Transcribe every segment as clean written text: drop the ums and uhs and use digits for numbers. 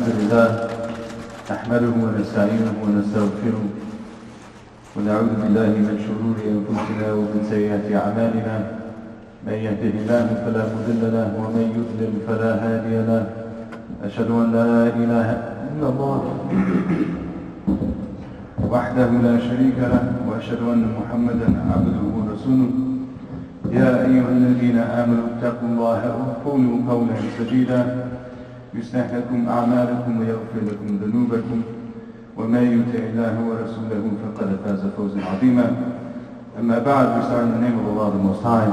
الحمد لله نحمده ونستعينه ونستغفره ونعوذ بالله من شرور أنفسنا ومن سيئات أعمالنا من يهده الله فلا مضل له ومن يضلل فلا هادي له أشهد أن لا إله إلا الله وحده لا شريك له وأشهد أن محمدا عبده ورسوله يا أيها الذين آمنوا اتقوا الله وقولوا قولا سديدا يصلح لكم أعمالكم ويغفر لكم ذنوبكم ومن يطع الله ورسوله فقد فاز فوزا عظيما. أما بعد, we start in the name of Allah the Most High,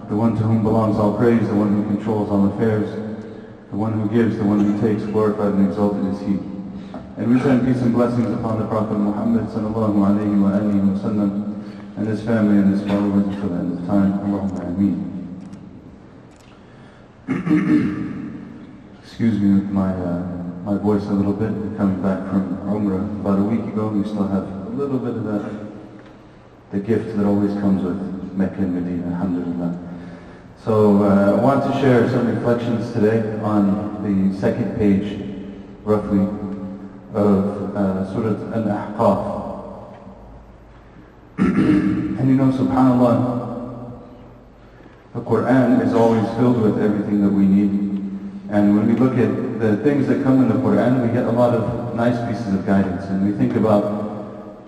the one to whom belongs all praise, the one who controls all affairs, the one who gives, the one who takes, glorified and exalted is He. And we send peace and blessings upon the Prophet Muhammad sallallahu alayhi wa alihi wa sallam and his family and his followers until the end of time. Allahumma ameen. Excuse me with my voice a little bit. We're coming back from Umrah about a week ago. We still have a little bit of the gift that always comes with Mecca and Medina, alhamdulillah. So I want to share some reflections today on the second page, roughly, of Surah Al-Ahqaf. And you know, subhanAllah, the Quran is always filled with everything that we need. And when we look at the things that come in the Quran, we get a lot of nice pieces of guidance. And we think about,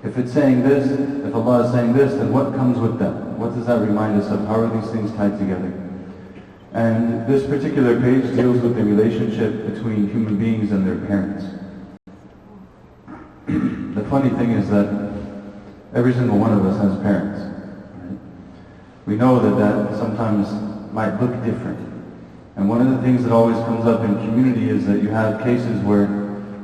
if it's saying this, if Allah is saying this, then what comes with that? What does that remind us of? How are these things tied together? And this particular page deals with the relationship between human beings and their parents. The funny thing is that every single one of us has parents. Right? We know that sometimes might look different. And one of the things that always comes up in community is that you have cases where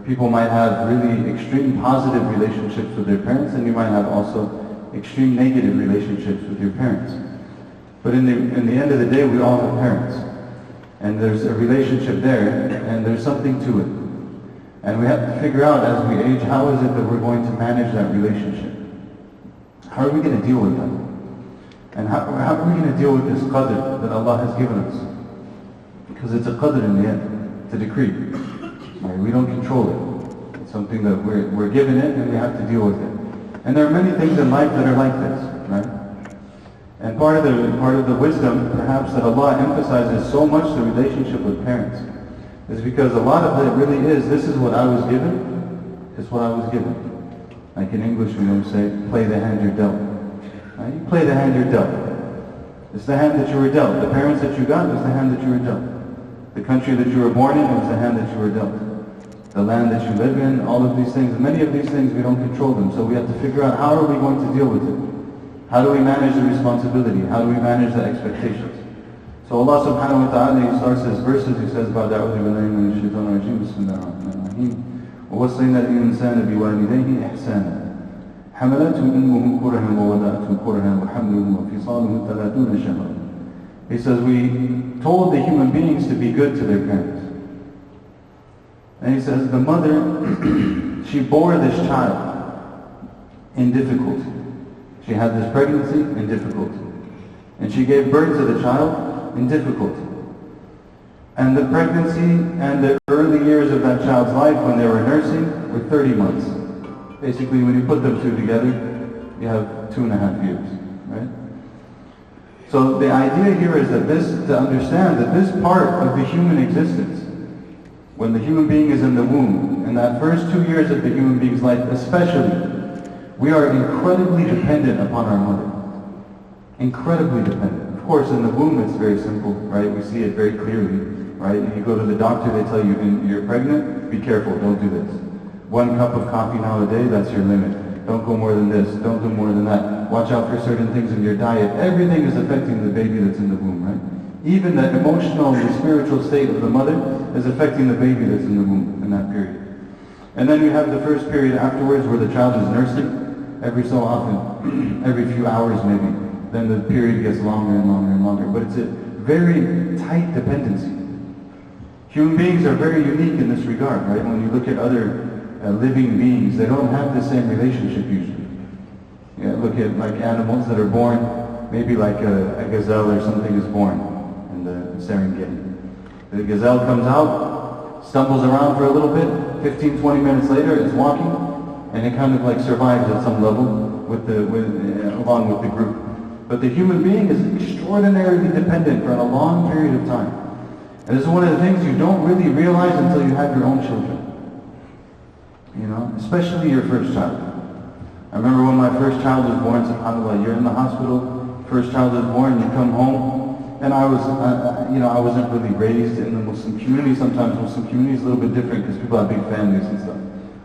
people might have really extreme positive relationships with their parents, and you might have also extreme negative relationships with your parents. But in the end of the day, we all have parents. And there's a relationship there, and there's something to it. And we have to figure out as we age, how is it that we're going to manage that relationship? How are we going to deal with that? And how are we going to deal with this qadr that Allah has given us? Because it's a qadr in the end, it's a decree. Right? We don't control it. It's something that we're given it and we have to deal with it. And there are many things in life that are like this, right? And part of the wisdom, perhaps, that Allah emphasizes so much the relationship with parents is because a lot of it really is, this is what I was given, it's what I was given. Like in English we always say, play the hand you're dealt. Right? You play the hand you're dealt. It's the hand that you were dealt. The parents that you got was the hand that you were dealt. The country that you were born in was the hand that you were dealt. The land that you live in, all of these things, many of these things we don't control them. So we have to figure out, how are we going to deal with it? How do we manage the responsibility? How do we manage the expectations? So Allah subhanahu wa ta'ala, He starts His verses, He says, بَعْدَ أَعُوذُ بِاللَّهِ مِنَ الشَّيْطَانِ الرَّجِيمِ بِسْمِ اللَّهِ الرَّحْمَنِ الرَّحِيمِ وَوَصَّيْنَا الْإِنسَانَ بِوَالِدَيْهِ إِحْسَانًا حَمَلَتْهُ أُمُّهُ كُرْهًا وَوَضَعَتْهُ كُرْهًا وَحَمْلُهُ وَفِصَالُهُ 30 شهرًا. He says, we told the human beings to be good to their parents. And He says, the mother, she bore this child in difficulty. She had this pregnancy in difficulty. And she gave birth to the child in difficulty. And the pregnancy and the early years of that child's life when they were nursing were 30 months. Basically, when you put them two together, you have 2.5 years, right? So the idea here is that to understand that this part of the human existence, when the human being is in the womb, in that first 2 years of the human being's life especially, we are incredibly dependent upon our mother. Incredibly dependent. Of course, in the womb it's very simple, right? We see it very clearly, right? You go to the doctor, they tell you, you're pregnant, be careful, don't do this. 1 cup of coffee now a day, that's your limit. Don't go more than this, don't do more than that. Watch out for certain things in your diet. Everything is affecting the baby that's in the womb, right? Even the emotional and the spiritual state of the mother is affecting the baby that's in the womb in that period. And then you have the first period afterwards where the child is nursing, every so often, every few hours maybe. Then the period gets longer and longer and longer. But it's a very tight dependency. Human beings are very unique in this regard, right? When you look at other living beings, they don't have the same relationship usually. Yeah, look at like animals that are born, maybe like a gazelle or something is born in the Serengeti. The gazelle comes out, stumbles around for a little bit, 15, 20 minutes later it's walking, and it kind of like survives at some level along with the group. But the human being is extraordinarily dependent for a long period of time. And this is one of the things you don't really realize until you have your own children. You know, especially your first child. I remember when my first child was born, subhanAllah, you're in the hospital, first child is born, you come home, and I wasn't really raised in the Muslim community. Sometimes Muslim community is a little bit different because people have big families and stuff.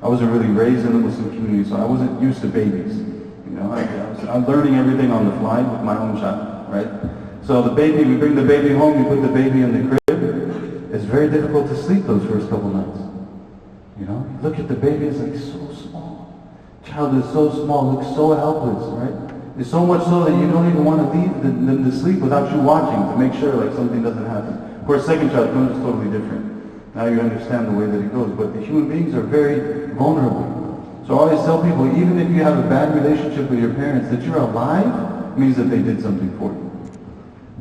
I wasn't really raised in the Muslim community, so I wasn't used to babies. You know, I'm learning everything on the fly with my own child, right? So the baby, we bring the baby home, you put the baby in the crib. It's very difficult to sleep those first couple nights. You know, look at the baby, it's like so small. Child is so small, looks so helpless, right? It's so much so that you don't even want to leave them to sleep without you watching to make sure like something doesn't happen. Of course, second child comes is totally different. Now you understand the way that it goes, but the human beings are very vulnerable. So I always tell people, even if you have a bad relationship with your parents, that you're alive means that they did something for you.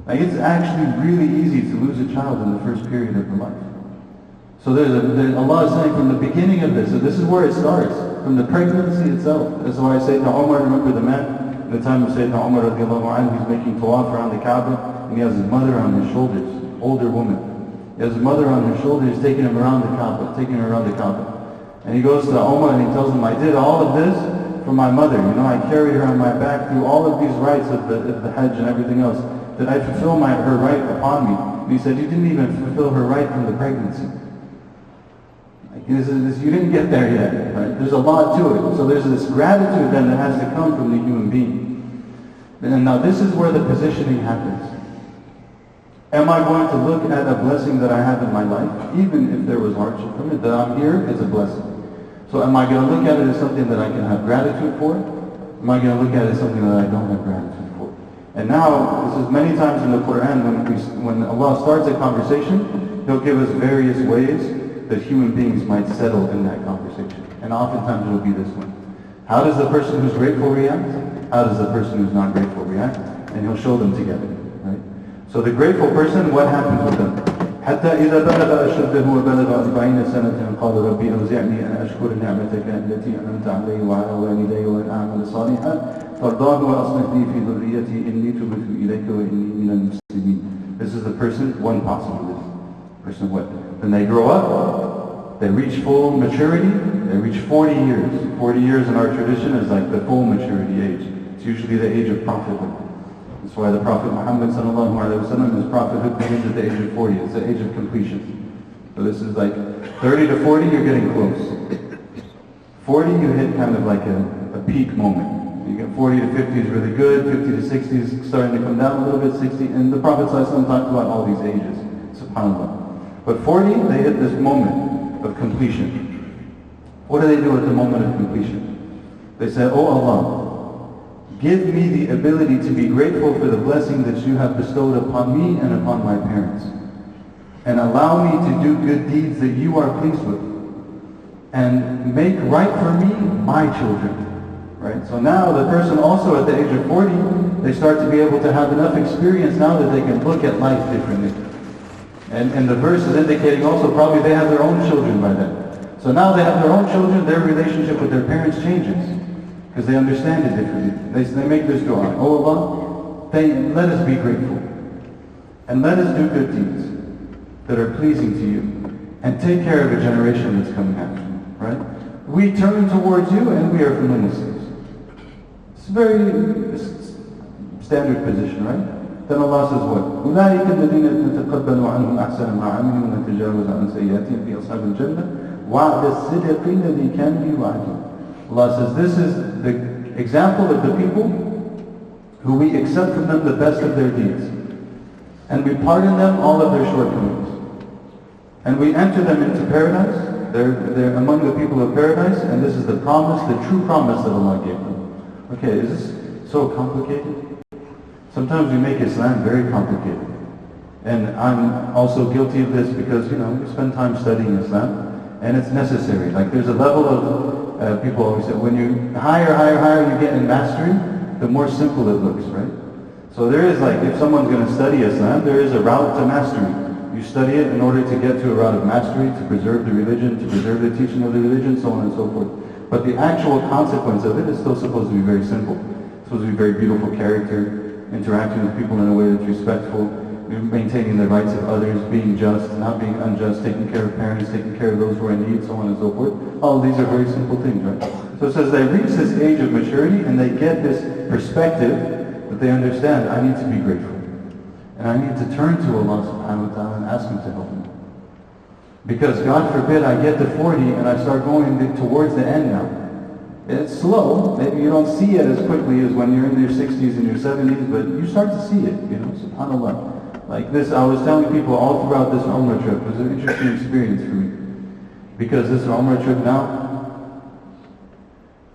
Like it's actually really easy to lose a child in the first period of their life. So Allah is saying from the beginning of this, so this is where it starts, from the pregnancy itself. That's why I say to Umar, remember the man, in the time of Sayyidina Umar radiallahu anhu, he's making tawaf around the Kaaba, and he has his mother on his shoulders, older woman. He has his mother on her shoulders, taking him around the Kaaba, taking her around the Kaaba. And he goes to Umar and he tells him, I did all of this for my mother. You know, I carried her on my back through all of these rites of the Hajj and everything else. Did I fulfill her right upon me? And he said, you didn't even fulfill her right from the pregnancy. You didn't get there yet, right? There's a lot to it. So there's this gratitude then that has to come from the human being. And now this is where the positioning happens. Am I going to look at a blessing that I have in my life, even if there was hardship from it, that I'm here is a blessing? So am I going to look at it as something that I can have gratitude for? Am I going to look at it as something that I don't have gratitude for? And now, this is many times in the Quran, when Allah starts a conversation, He'll give us various ways that human beings might settle in that conversation. And oftentimes it will be this one. How does the person who's grateful react? How does the person who's not grateful react? And He'll show them together, right? So the grateful person, what happens with them? حتى إذا بلغ أشده وبلغ 40 سنة قال ربي أوزعني أن أشكر نعمتك التي أنعمت علي وعلى والدي وأن أعمل صالحا ترضاه وأصلح لي في ذريتي إني تبت إليك وإني من المسلمين. This is the person, one possibility. Person what? Then they grow up, they reach full maturity, they reach 40 years. 40 years in our tradition is like the full maturity age. It's usually the age of prophethood. That's why the Prophet Muhammad sallallahu alaihi wasallam, his prophethood begins at the age of 40. It's the age of completion. So this is like 30 to 40, you're getting close. 40, you hit kind of like a peak moment. You get 40 to 50 is really good, 50 to 60 is starting to come down a little bit, 60, and the Prophet sallallahu talked about all these ages, subhanAllah. But 40, they hit this moment of completion. What do they do at the moment of completion? They say, Oh Allah, give me the ability to be grateful for the blessing that you have bestowed upon me and upon my parents. And allow me to do good deeds that you are pleased with. And make right for me my children. Right? So now the person also at the age of 40, they start to be able to have enough experience now that they can look at life differently. And the verse is indicating also probably they have their own children by then. So now they have their own children, their relationship with their parents changes. Because they understand it differently. They make this dua. Oh Allah, let us be grateful. And let us do good deeds that are pleasing to you. And take care of a generation that's coming after you. Right? We turn towards you and we are from the Muslims. It's a very standard position, right? Then Allah says what? أولئك الذين نتقبل عنهم أحسن ما عملوا ونتجاوز عن سيئاتهم في أصحاب الجنة وعد الصدق الذي كانوا يوعدون. Allah says this is the example of the people who we accept from them the best of their deeds. And we pardon them all of their shortcomings. And we enter them into paradise. They're among the people of paradise, and this is the promise, the true promise that Allah gave them. Okay, is this so complicated? Sometimes we make Islam very complicated. And I'm also guilty of this because, we spend time studying Islam, and it's necessary. Like there's a level of, people always say, when you higher you get in mastery, the more simple it looks, right? So there is like, if someone's going to study Islam, there is a route to mastery. You study it in order to get to a route of mastery, to preserve the religion, to preserve the teaching of the religion, so on and so forth. But the actual consequence of it is still supposed to be very simple. It's supposed to be very beautiful character, interacting with people in a way that's respectful, maintaining the rights of others, being just, not being unjust, taking care of parents, taking care of those who are in need, so on and so forth. All of these are very simple things, right? So it says they reach this age of maturity and they get this perspective that they understand, I need to be grateful. And I need to turn to Allah subhanahu wa ta'ala and ask Him to help me. Because God forbid I get to 40 and I start going towards the end now. It's slow. Maybe you don't see it as quickly as when you're in your 60s and your 70s, but you start to see it, subhanAllah. Like this, I was telling people all throughout this Umrah trip, it was an interesting experience for me. Because this Umrah trip now,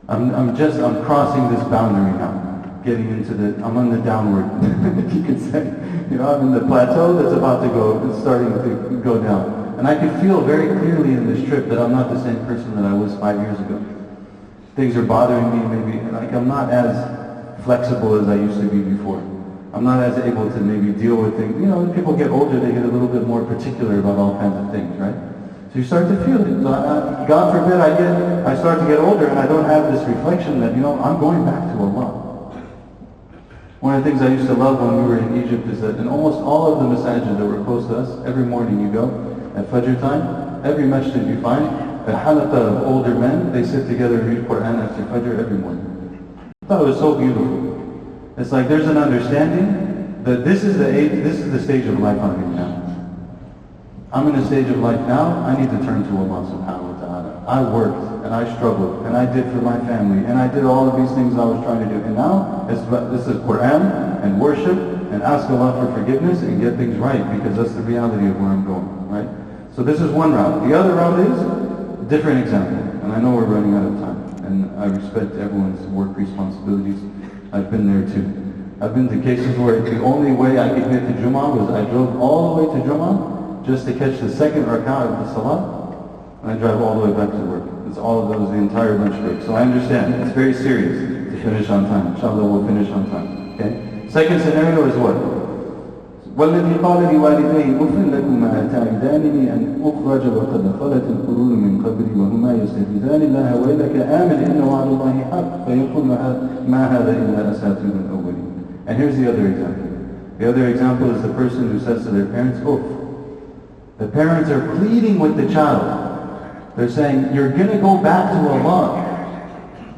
I'm crossing this boundary now. Getting into I'm on the downward, you could say. I'm in the plateau that's about to go, it's starting to go down. And I can feel very clearly in this trip that I'm not the same person that I was 5 years ago. Things are bothering me, maybe, like I'm not as flexible as I used to be before. I'm not as able to maybe deal with things. When people get older, they get a little bit more particular about all kinds of things, right? So you start to feel it. So God forbid I start to get older and I don't have this reflection that, I'm going back to Allah. One of the things I used to love when we were in Egypt is that in almost all of the masajid that were close to us, every morning you go, at Fajr time, every masjid you find, a halaqah of older men, they sit together and read Quran after Fajr every morning. I thought it was so beautiful. It's like there's an understanding that this is the stage of life I'm in now. I'm in a stage of life now, I need to turn to Allah subhanahu wa ta'ala. I worked and I struggled and I did for my family and I did all of these things I was trying to do. And now this is Quran and worship and ask Allah for forgiveness and get things right, because that's the reality of where I'm going, right? So this is one route. The other route is a different example. And I know we're running out of time. And I respect everyone's work responsibilities. I've been there too. I've been to cases where the only way I could get to Jummah was I drove all the way to Jummah just to catch the second rak'ah of the salah, and I drive all the way back to work. That was the entire lunch break. So I understand, it's very serious to finish on time. Inshallah, we'll finish on time. Okay? Second scenario is what? وَالَّذِي قَالَ لِوَالِدَيْهِ أُفٍّ لَكُمَا أَتَعِدَانِنِي أَنْ أُخْرَجَ وَقَدْ خَلَتِ الْقُرُونُ مِنْ قَبْلِي وَهُمَا يَسْتَغِيثَانِ اللَّهَ وَيْلَكَ آمِنْ إِنَّ وَعْدَ اللَّهِ حَقٌّ فَيَقُولُ مَا هَذَا إِلَّا أَسَاطِيرُ الْأَوَّلِينَ. And here's the other example. The other example is the person who says to their parents, the parents are pleading with the child. They're saying, you're going to go back to Allah.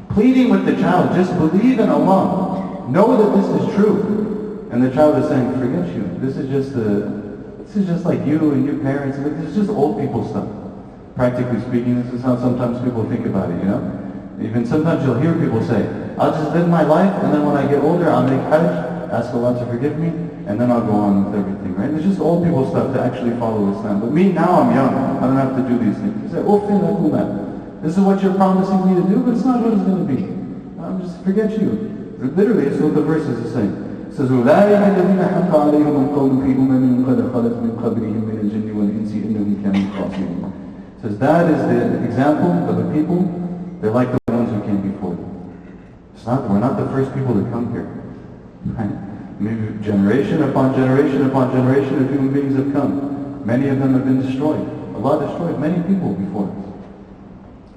Pleading with the child, just believe in Allah. Know that this is true. And the child is saying, forget you. This is just like you and your parents. This is just old people stuff. Practically speaking, this is how sometimes people think about it, Even sometimes you'll hear people say, I'll just live my life, and then when I get older, I'll make hajj, ask Allah to forgive me, and then I'll go on with everything, right? It's just old people stuff to actually follow Islam. But me, now I'm young. I don't have to do these things. You say, this is what you're promising me to do, but it's not what it's going to be. I'm just, forget you. Literally, it's what the verse is saying. It says, أُولَٰئِكَ الَّذِينَ حَقَّ عَلَيْهِمُ الْقَوْلُ فِي أُمَمٍ قَدْ خَلَتْ مِنْ قَبْلِهِمْ مِنَ الْجِنِّ وَالْإِنسِ إِنَّهُمْ كَانُوا خَاسِرِينَ. It says, that is the example of the people. They're like the ones who came before them. We're not the first people to come here. Right? Maybe generation upon generation upon generation of human beings have come. Many of them have been destroyed. Allah destroyed many people before us.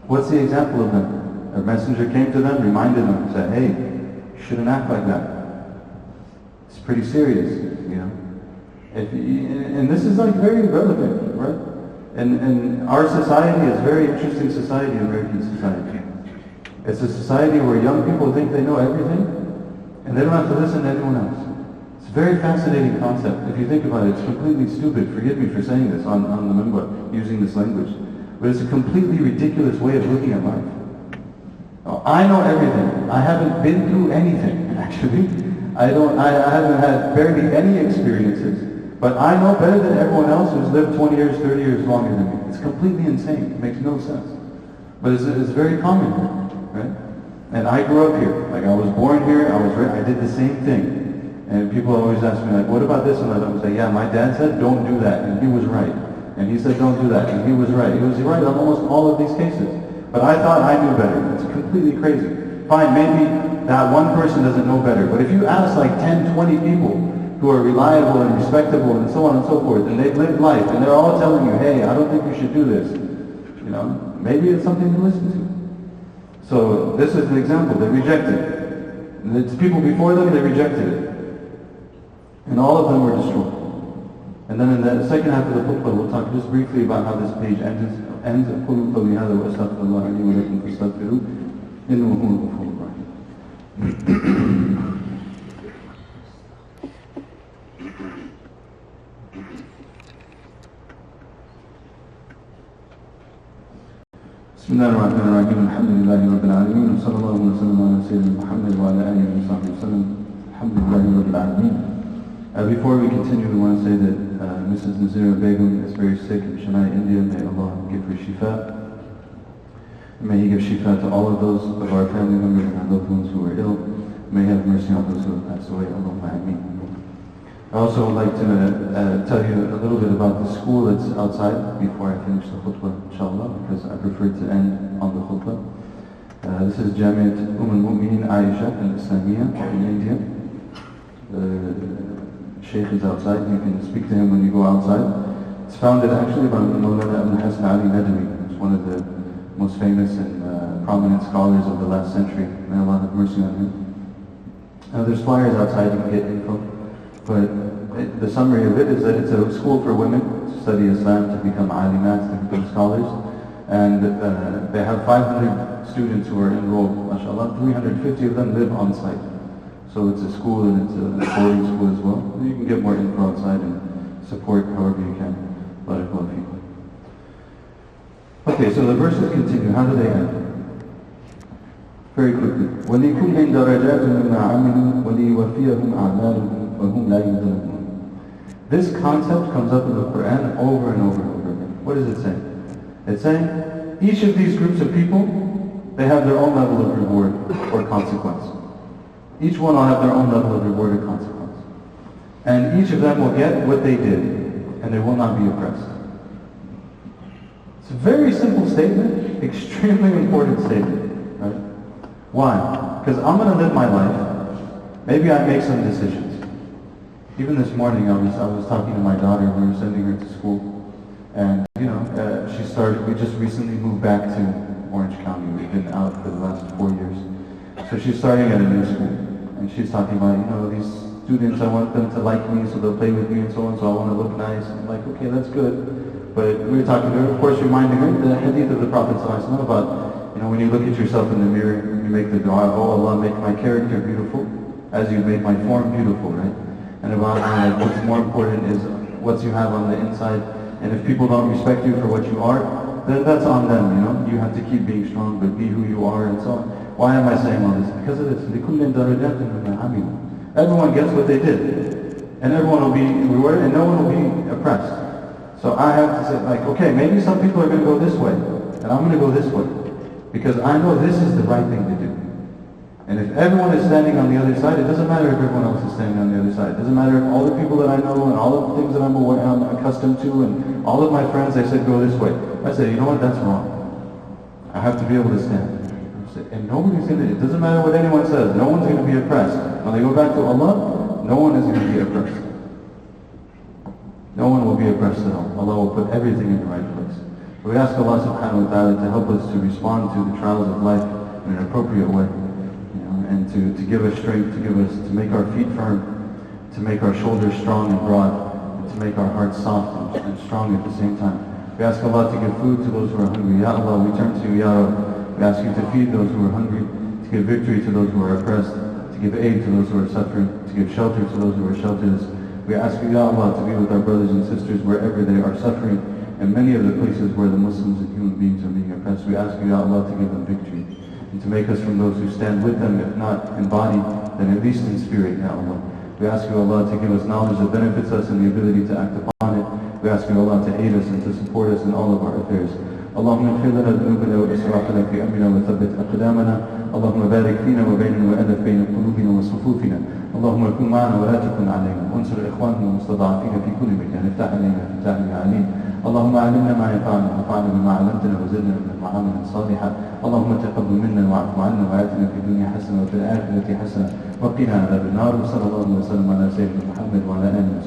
What's the example of them? A messenger came to them, reminded them, said, hey, you shouldn't act like that. It's pretty serious, And this is like very relevant, right? And our society is a very interesting society, American society. It's a society where young people think they know everything, and they don't have to listen to anyone else. It's a very fascinating concept. If you think about it, it's completely stupid. Forgive me for saying this on the minbar, using this language. But it's a completely ridiculous way of looking at life. I know everything. I haven't been through anything, actually. I haven't had barely any experiences. But I know better than everyone else who's lived 20 years, 30 years longer than me. It's completely insane. It makes no sense. But it's very common here, right? And I grew up here. Like, I was born here. I did the same thing. And people always ask me, like, what about this? And I would say, yeah, my dad said, don't do that. And he was right. And he said, don't do that. And he was right. He was right on almost all of these cases. But I thought I knew better. It's completely crazy. Fine, maybe that one person doesn't know better. But if you ask like 10, 20 people who are reliable and respectable and so on and so forth, and they've lived life, and they're all telling you, hey, I don't think you should do this. You know, maybe it's something to listen to. So this is the example. They rejected it. And it's people before them, they rejected it. And all of them were destroyed. And then in the second half of the khutbah, we'll talk just briefly about how this page ends. قُلُوا قَوْلِي هَذَا وَأَسْتَغْفِرُ اللَّهَ لِي وَلَكُمْ فَاسْتَغْفِرُوهُ إِنَّهُ هُوَ الْغَفُورُ الرَّحِيمُ. بسم الله الرحمن الرحيم الحمد لله رب العالمين وصلى الله وسلم على سيدنا محمد وعلى آله وصحبه وسلم الحمد لله رب العالمين. Before we continue, we want to say that Mrs. Nazira Begum is very sick in Chennai, India. May Allah give her shifa. May He give shifa to all of those of our family members and our loved ones who are ill. May He have mercy on those who have passed away. Allahumma ameen. I also would like to tell you a little bit about the school that's outside before I finish the khutbah, inshallah, because I prefer to end on the khutbah. This is Jamiat al-Mu'mineen Aisha al-Islamiyya in India. Sheikh is outside. You can speak to him when you go outside. It's founded actually by Mawlana Ibn Hassan Ali Nadwi. He's one of the most famous and prominent scholars of the last century. May Allah have mercy on him. There's flyers outside, you can get info. But the summary of it is that it's a school for women to study Islam, to become alimats, to become scholars. And they have 500 students who are enrolled, mashallah. 350 of them live on site. So it's a school and it's a boarding school as well. You can get more info outside and support however you can. Barakallahu feekum. Okay, so the verses continue. How do they end? Very quickly. وَلِكُلٍّ دَرَجَاتٌ مِّمَّا عَمِلُوا وَلِيُوَفِّيَهُمْ أَعْمَالُهُمْ وَهُمْ لَا يُظْلَمُونَ. This concept comes up in the Quran over and over and over again. What is it saying? It's saying each of these groups of people, they have their own level of reward or consequence. Each one will have their own level of reward or consequence. And each of them will get what they did, and they will not be oppressed. It's a very simple statement, extremely important statement. Right? Why? Because I'm going to live my life. Maybe I make some decisions. Even this morning, I was talking to my daughter. We were sending her to school, and we just recently moved back to Orange County. We've been out for the last 4 years. So she's starting at a new school, and she's talking about, these students, I want them to like me, so they'll play with me and so on, so I want to look nice. I'm like, okay, that's good. But we were talking to her, of course, reminding her the hadith of the Prophet ﷺ about, when you look at yourself in the mirror, you make the dua, oh Allah, make my character beautiful, as you made my form beautiful, right? And about how what's more important is what you have on the inside, and if people don't respect you for what you are, then that's on them, You have to keep being strong, but be who you are and so on. Why am I saying all this? Because of this. Everyone gets what they did. And everyone will be rewarded and no one will be oppressed. So I have to say, okay, maybe some people are going to go this way, and I'm going to go this way. Because I know this is the right thing to do. And if everyone is standing on the other side, it doesn't matter if everyone else is standing on the other side. It doesn't matter if all the people that I know and all of the things that I'm accustomed to and all of my friends, they said go this way. I said, you know what, that's wrong. I have to be able to stand. And nobody's going to, it doesn't matter what anyone says, no one's going to be oppressed. When they go back to Allah, no one is going to be oppressed. No one will be oppressed at all. Allah will put everything in the right place. We ask Allah subhanahu wa ta'ala to help us to respond to the trials of life in an appropriate way. And to give us strength, to make our feet firm, to make our shoulders strong and broad, and to make our hearts soft and strong at the same time. We ask Allah to give food to those who are hungry. Ya Allah, we turn to you, Ya Rabb. We ask you to feed those who are hungry, to give victory to those who are oppressed, to give aid to those who are suffering, to give shelter to those who are shelterless. We ask you, Ya Allah, to be with our brothers and sisters wherever they are suffering, and many of the places where the Muslims and human beings are being oppressed. We ask you, Ya Allah, to give them victory, and to make us from those who stand with them, if not in body, then at least in spirit, Ya Allah. We ask you, Allah, to give us knowledge that benefits us and the ability to act upon it. We ask you, Allah, to aid us and to support us in all of our affairs. اللهم اغفر لنا ذنوبنا وإسرافنا في أمرنا وثبت أقدامنا. اللهم بارك فينا وبيننا وألف بين قلوبنا وصفوفنا. اللهم كن معنا ولا تكن علينا، وانصر إخواننا المستضعفين في كل مكان، افتح علينا فتح عليم. اللهم علمنا ما ينفعنا وانفعنا بما علمتنا وزدنا من معامل صالحة. اللهم تقبل منا واعف عنا وآتنا في الدنيا حسنة وفي الآخرة حسنة وقنا عذاب النار. وصلى الله وسلم على سيدنا محمد وعلى آله وصحبه.